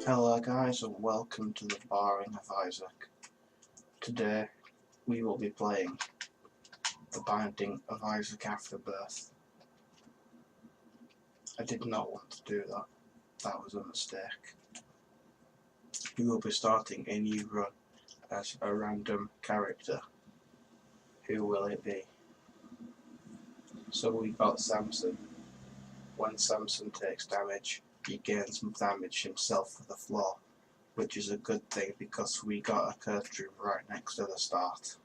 Hello guys and welcome to the Barring of Isaac. Today we will be playing The Binding of Isaac Afterbirth. I did not want to do that. That was a mistake. We will be starting a new run as a random character. Who will it be? So we've got Samson. When Samson takes damage, he gains some damage himself for the floor, which is a good thing because we got a cursed room right next to the start.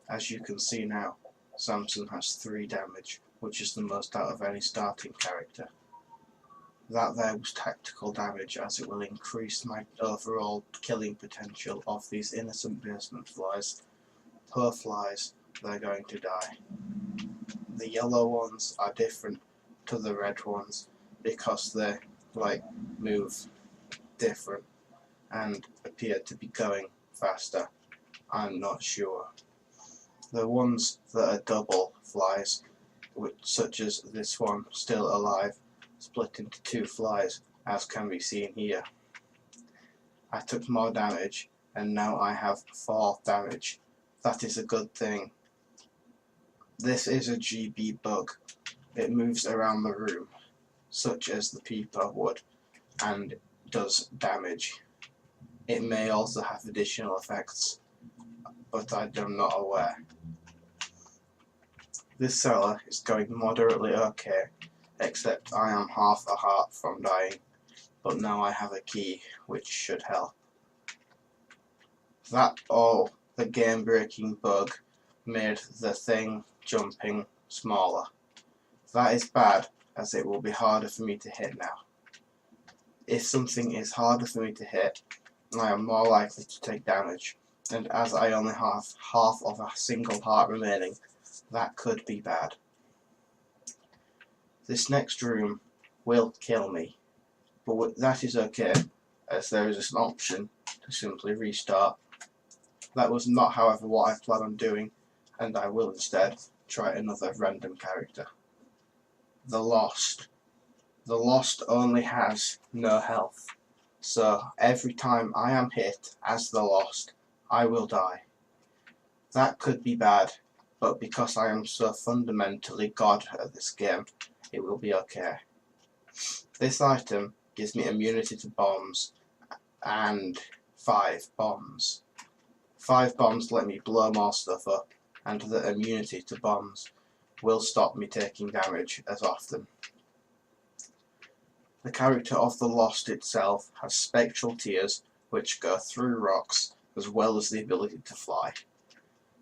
As you can see now, Samson has 3 damage, which is the most out of any starting character. That there was tactical damage, as it will increase my overall killing potential of these innocent basement flies. Poor flies, they're going to die. The yellow ones are different to the red ones because they move different and appear to be going faster. I'm not sure. The ones that are double flies, such as this one still alive, split into 2 flies, as can be seen here. I took more damage and now I have 4 damage. That is a good thing. This is a GB bug. It moves around the room, such as the peeper would, and does damage. It may also have additional effects, but I am not aware. This cellar is going moderately okay, except I am half a heart from dying, but now I have a key, which should help. The game-breaking bug made the thing jumping smaller. That is bad, as it will be harder for me to hit now. If something is harder for me to hit, I am more likely to take damage, and as I only have half of a single heart remaining, that could be bad. This next room will kill me, but that is okay, as there is an option to simply restart. That was not, however, what I plan on doing, and I will instead try another random character. The Lost. The Lost only has no health, so every time I am hit as the Lost, I will die. That could be bad, but because I am so fundamentally God at this game, it will be okay. This item gives me immunity to bombs and 5 bombs. 5 bombs let me blow more stuff up, and the immunity to bombs will stop me taking damage as often. The character of the Lost itself has spectral tears which go through rocks, as well as the ability to fly.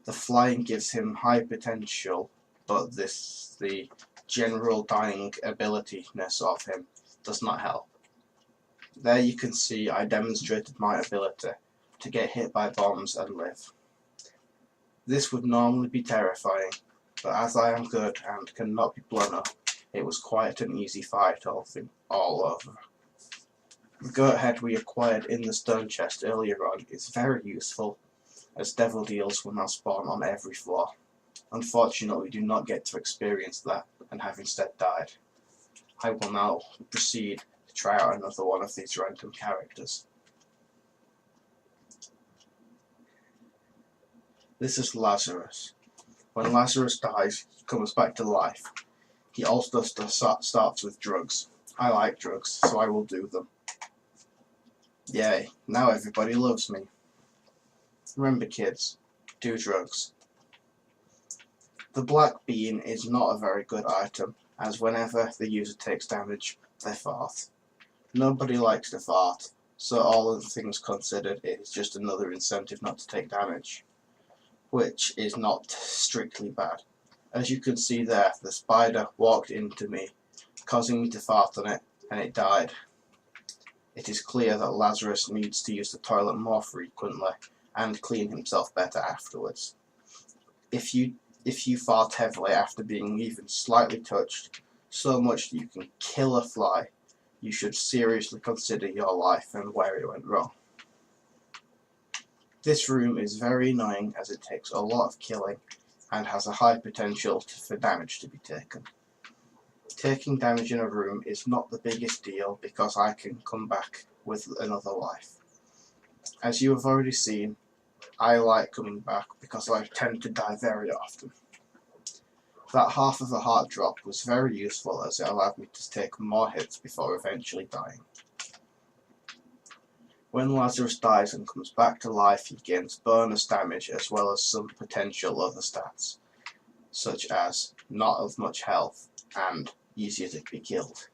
The flying gives him high potential, but the general dying ability-ness of him does not help. There you can see I demonstrated my ability to get hit by bombs and live. This would normally be terrifying, but as I am good and cannot be blown up, it was quite an easy fight all over. The goat head we acquired in the stone chest earlier on is very useful, as devil deals will now spawn on every floor. Unfortunately, we do not get to experience that and have instead died. I will now proceed to try out another one of these random characters. This is Lazarus. When Lazarus dies, he comes back to life. He also starts with drugs. I like drugs, so I will do them. Yay, now everybody loves me. Remember kids, do drugs. The black bean is not a very good item, as whenever the user takes damage, they fart. Nobody likes to fart, so all other things considered, it is just another incentive not to take damage, which is not strictly bad. As you can see there, the spider walked into me, causing me to fart on it, and it died. It is clear that Lazarus needs to use the toilet more frequently and clean himself better afterwards. If you fart heavily after being even slightly touched, so much that you can kill a fly, you should seriously consider your life and where it went wrong. This room is very annoying as it takes a lot of killing and has a high potential for damage to be taken. Taking damage in a room is not the biggest deal because I can come back with another life. As you have already seen, I like coming back because I tend to die very often. That half of a heart drop was very useful as it allowed me to take more hits before eventually dying. When Lazarus dies and comes back to life, he gains bonus damage as well as some potential other stats, such as not as much health and easier to be killed.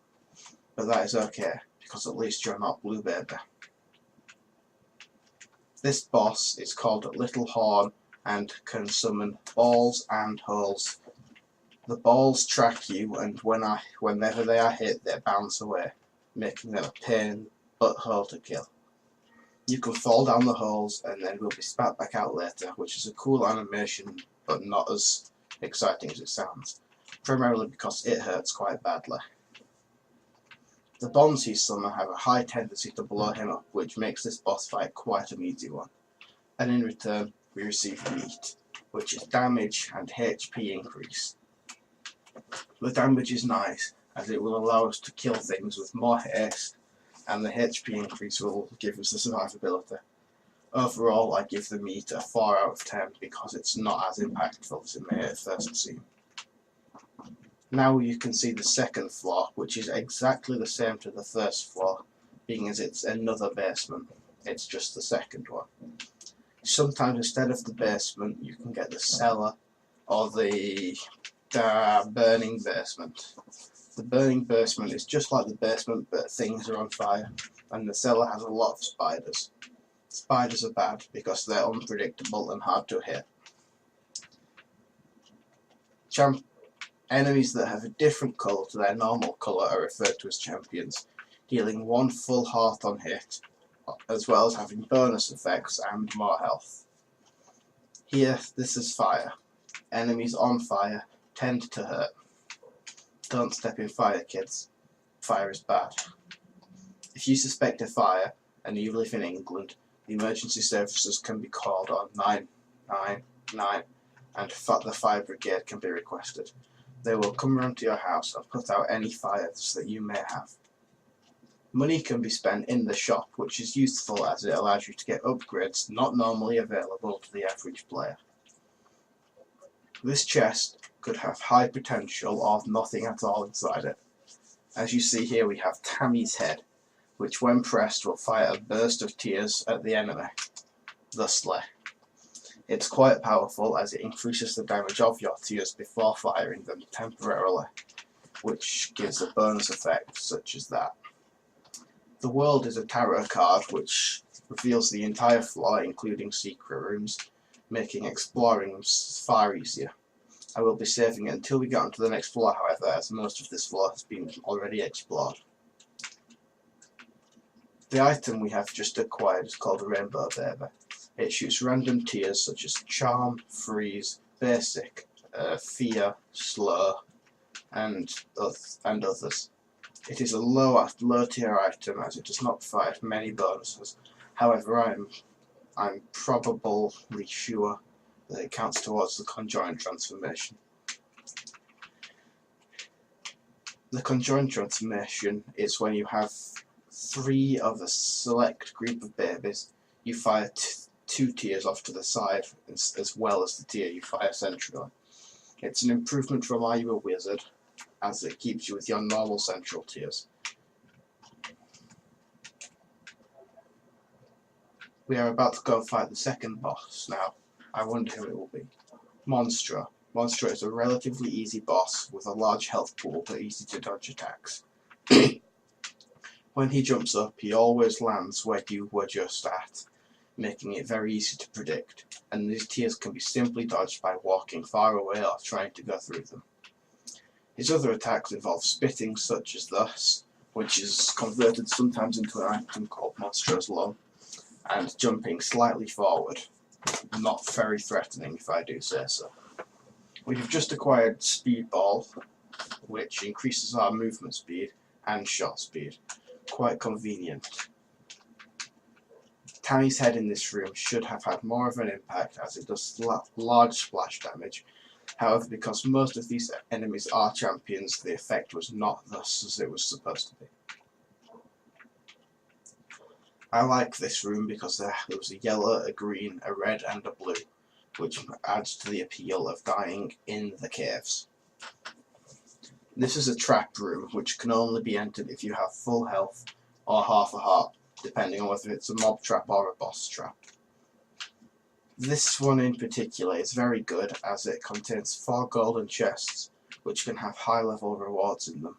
But that is okay, because at least you're not Blue Baby. This boss is called Little Horn and can summon balls and holes. The balls track you, and whenever they are hit, they bounce away, making them a pain butthole to kill. You can fall down the holes and then will be spat back out later, which is a cool animation, but not as exciting as it sounds, primarily because it hurts quite badly. The bombs he summons have a high tendency to blow him up, which makes this boss fight quite an easy one. And in return, we receive meat, which is damage and HP increase. The damage is nice, as it will allow us to kill things with more haste, and the HP increase will give us the survivability. Overall, I give the meat a 4 out of 10 because it's not as impactful as it may at first seem. Now you can see the second floor, which is exactly the same to the first floor, being as it's another basement. It's just the second one. Sometimes instead of the basement, you can get the cellar or the burning basement. The burning basement is just like the basement, but things are on fire, and the cellar has a lot of spiders. Spiders are bad because they're unpredictable and hard to hit. Enemies that have a different colour to their normal colour are referred to as champions, dealing 1 full heart on hit, as well as having bonus effects and more health. Here, this is fire. Enemies on fire tend to hurt. Don't step in fire, kids. Fire is bad. If you suspect a fire, and you live in England, the emergency services can be called on 999, and the fire brigade can be requested. They will come round to your house and put out any fires that you may have. Money can be spent in the shop, which is useful as it allows you to get upgrades not normally available to the average player. This chest could have high potential or nothing at all inside it. As you see here, we have Tammy's head, which when pressed will fire a burst of tears at the enemy, thusly. It's quite powerful as it increases the damage of your tears before firing them temporarily, which gives a bonus effect such as that. The World is a tarot card which reveals the entire floor, including secret rooms, making exploring far easier. I will be saving it until we get onto the next floor, however, as most of this floor has been already explored. The item we have just acquired is called Rainbow Baby. It shoots random tiers such as Charm, Freeze, Basic, Fear, Slow, and others. It is a low tier item as it does not provide many bonuses. However, I'm probably sure that it counts towards the conjoined transformation. The conjoined transformation is when you have 3 of a select group of babies. You fire 2 tiers off to the side as well as the tier you fire centrally. It's an improvement from Are You a Wizard, as it keeps you with your normal central tiers. We are about to go fight the second boss now. I wonder who it will be. Monstro. Monstro is a relatively easy boss with a large health pool but easy to dodge attacks. When he jumps up, he always lands where you were just at, making it very easy to predict, and these tiers can be simply dodged by walking far away or trying to go through them. His other attacks involve spitting such as thus, which is converted sometimes into an item called Monstro's Lung, and jumping slightly forward. Not very threatening if I do say so. We have just acquired Speedball, which increases our movement speed and shot speed. Quite convenient. Tammy's head in this room should have had more of an impact as it does large splash damage. However, because most of these enemies are champions, the effect was not thus as it was supposed to be. I like this room because there was a yellow, a green, a red and a blue, which adds to the appeal of dying in the caves. This is a trap room which can only be entered if you have full health or half a heart, depending on whether it's a mob trap or a boss trap. This one in particular is very good as it contains 4 golden chests which can have high level rewards in them.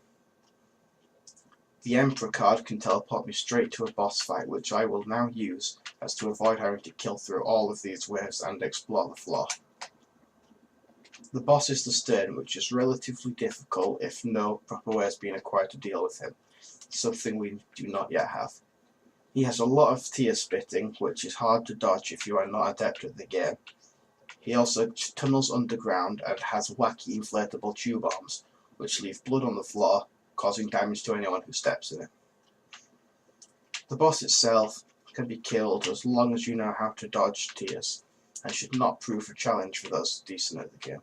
The Emperor card can teleport me straight to a boss fight, which I will now use as to avoid having to kill through all of these waves and explore the floor. The boss is the Stern, which is relatively difficult if no proper way has been acquired to deal with him, something we do not yet have. He has a lot of tear spitting, which is hard to dodge if you are not adept at the game. He also tunnels underground and has wacky inflatable tube arms, which leave blood on the floor, causing damage to anyone who steps in it. The boss itself can be killed as long as you know how to dodge tears, and should not prove a challenge for those decent at the game.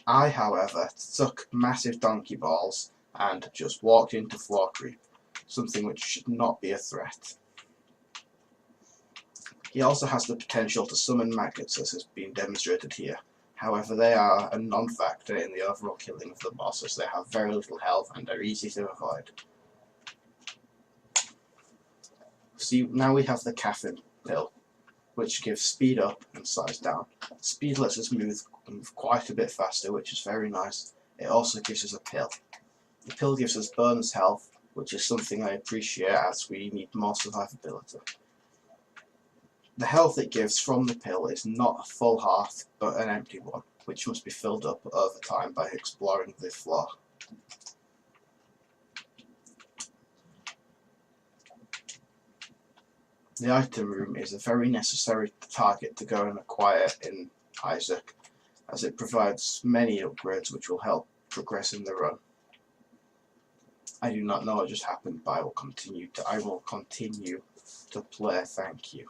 I, however, took massive donkey balls and just walked into floor creep, something which should not be a threat. He also has the potential to summon maggots, as has been demonstrated here. However, they are a non-factor in the overall killing of the boss, as they have very little health and are easy to avoid. See, now we have the caffeine pill, which gives speed up and size down. Speed lets us move quite a bit faster, which is very nice. It also gives us a pill. The pill gives us bonus health, which is something I appreciate as we need more survivability. The health it gives from the pill is not a full heart, but an empty one, which must be filled up over time by exploring the floor. The item room is a very necessary target to go and acquire in Isaac, as it provides many upgrades which will help progress in the run. I do not know what just happened, but I will continue to play. Thank you.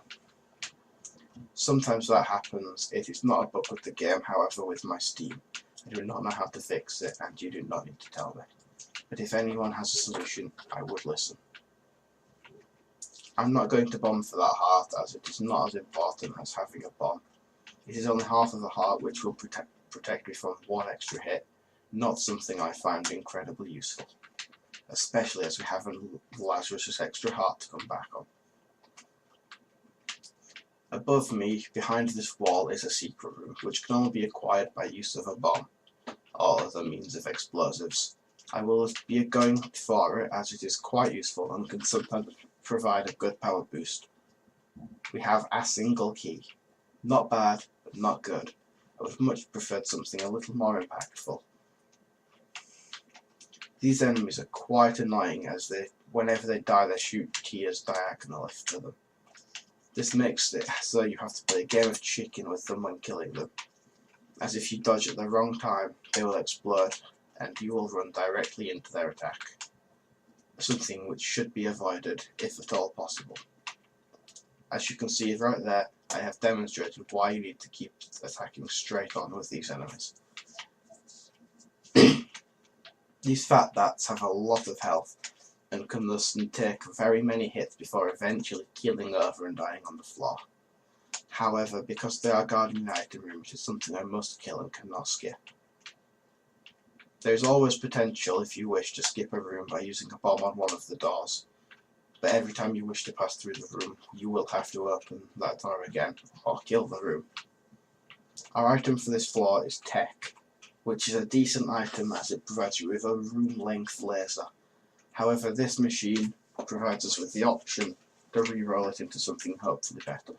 Sometimes that happens. It is not a bug with the game, however, with my Steam. I do not know how to fix it, and you do not need to tell me. But if anyone has a solution, I would listen. I'm not going to bomb for that heart, as it is not as important as having a bomb. It is only half of a heart, which will protect me from 1 extra hit, not something I find incredibly useful, especially as we have a Lazarus' extra heart to come back on. Above me, behind this wall, is a secret room, which can only be acquired by use of a bomb, or other means of explosives. I will be going for it, as it is quite useful and can sometimes provide a good power boost. We have a single key. Not bad, but not good. I would much preferred something a little more impactful. These enemies are quite annoying, as whenever they die they shoot tears diagonally to them. This makes it so you have to play a game of chicken with them when killing them, as if you dodge at the wrong time they will explode and you will run directly into their attack, something which should be avoided if at all possible. As you can see right there, I have demonstrated why you need to keep attacking straight on with these enemies. These fat bats have a lot of health and can thus take very many hits before eventually keeling over and dying on the floor. However, because they are guarding the item room, it is something I must kill and cannot skip. There is always potential, if you wish, to skip a room by using a bomb on one of the doors, but every time you wish to pass through the room, you will have to open that door again, or kill the room. Our item for this floor is Tech, which is a decent item as it provides you with a room-length laser. However, this machine provides us with the option to re-roll it into something hopefully better.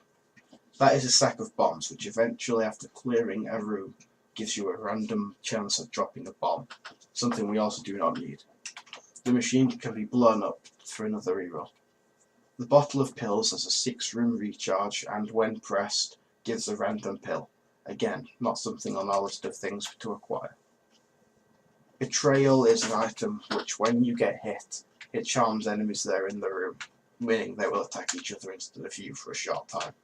That is a sack of bombs, which eventually, after clearing a room, gives you a random chance of dropping a bomb, something we also do not need. The machine can be blown up for another reroll. The bottle of pills has a 6-room recharge and, when pressed, gives a random pill. Again, not something on our list of things to acquire. Betrayal is an item which, when you get hit, it charms enemies there in the room, meaning they will attack each other instead of you for a short time.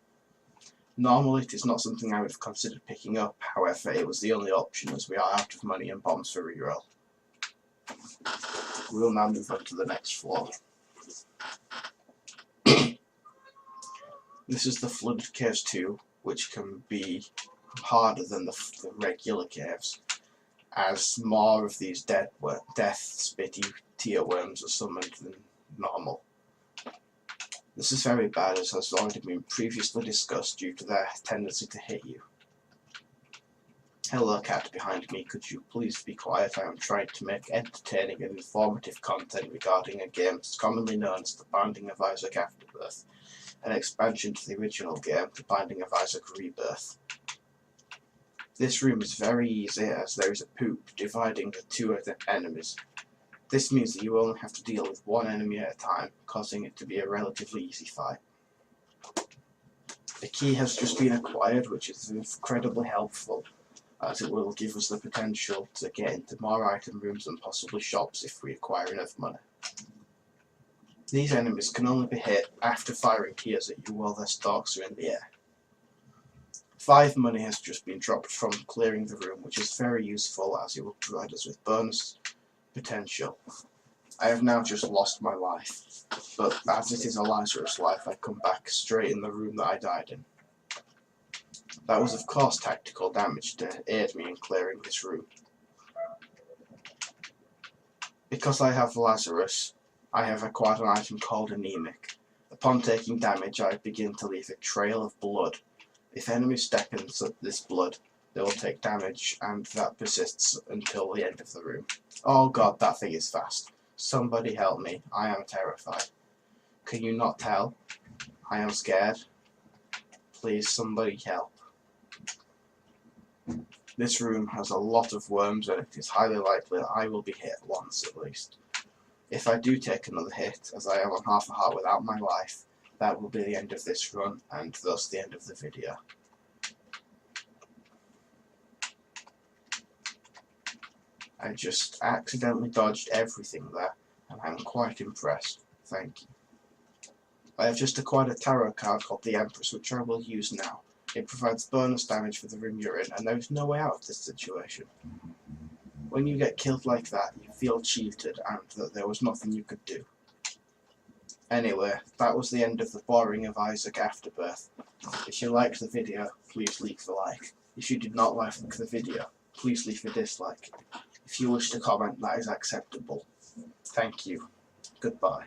Normally it is not something I would have considered picking up, however it was the only option as we are out of money and bombs for reroll. We will now move on to the next floor. This is the Flooded Caves 2, which can be harder than the regular caves, as more of these death spitty tear worms are summoned than normal. This is very bad, as has already been previously discussed, due to their tendency to hit you. Hello cat behind me, could you please be quiet? I am trying to make entertaining and informative content regarding a game that's commonly known as The Binding of Isaac Afterbirth, an expansion to the original game, The Binding of Isaac Rebirth. This room is very easy, as there is a poop dividing the two enemies. This means that you only have to deal with one enemy at a time, causing it to be a relatively easy fight. A key has just been acquired, which is incredibly helpful, as it will give us the potential to get into more item rooms and possibly shops if we acquire enough money. These enemies can only be hit after firing keys at you while their stalks are in the air. 5 money has just been dropped from clearing the room, which is very useful as it will provide us with bonus potential. I have now just lost my life, but as it is a Lazarus life, I come back straight in the room that I died in. That was of course tactical damage to aid me in clearing this room. Because I have Lazarus, I have acquired an item called Anemic. Upon taking damage, I begin to leave a trail of blood. If enemies step into this blood, they will take damage, and that persists until the end of the room. Oh god, that thing is fast. Somebody help me, I am terrified. Can you not tell? I am scared. Please, somebody help. This room has a lot of worms, and it is highly likely that I will be hit once at least. If I do take another hit, as I am on half a heart without my life, that will be the end of this run, and thus the end of the video. I just accidentally dodged everything there, and I'm quite impressed. Thank you. I have just acquired a tarot card called the Empress, which I will use now. It provides bonus damage for the room you're in, and there is no way out of this situation. When you get killed like that, you feel cheated, and that there was nothing you could do. Anyway, that was the end of the Boring of Isaac Afterbirth. If you liked the video, please leave a like. If you did not like the video, please leave a dislike. If you wish to comment, that is acceptable. Thank you. Goodbye.